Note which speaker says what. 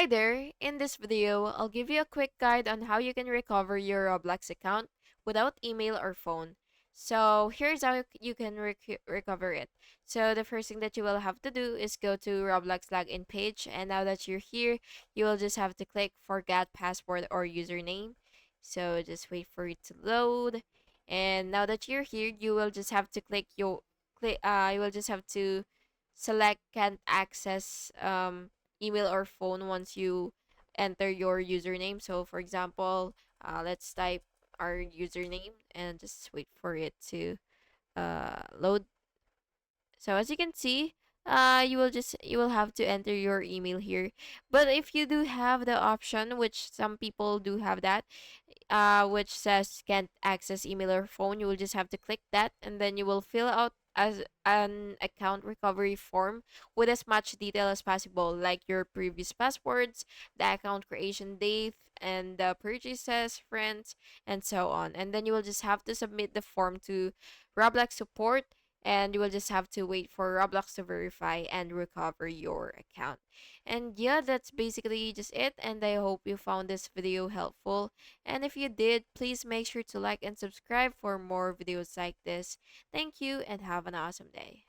Speaker 1: Hi there! In this video, I'll give you a quick guide on how you can recover your Roblox account without email or phone. So here's how you can recover it. So the first thing that you will have to do is go to Roblox login page, and now that you're here, you will just have to click forget password or username. So just wait for it to load. And now that you're here, you will just have to you will just have to select can't access email or phone once you enter your username. So, for example, let's type our username and just wait for it to load. So as you can see, you will have to enter your email here. But if you do have the option, which some people do have that, which says can't access email or phone, you will just have to click that, and then you will fill out as an account recovery form with as much detail as possible, like your previous passwords, the account creation date, and the purchases, friends, and so on. And then you will just have to submit the form to Roblox support, and you will just have to wait for Roblox to verify and recover your account. And yeah, that's basically just it, and I hope you found this video helpful. And if you did, please make sure to like and subscribe for more videos like this. Thank you and have an awesome day.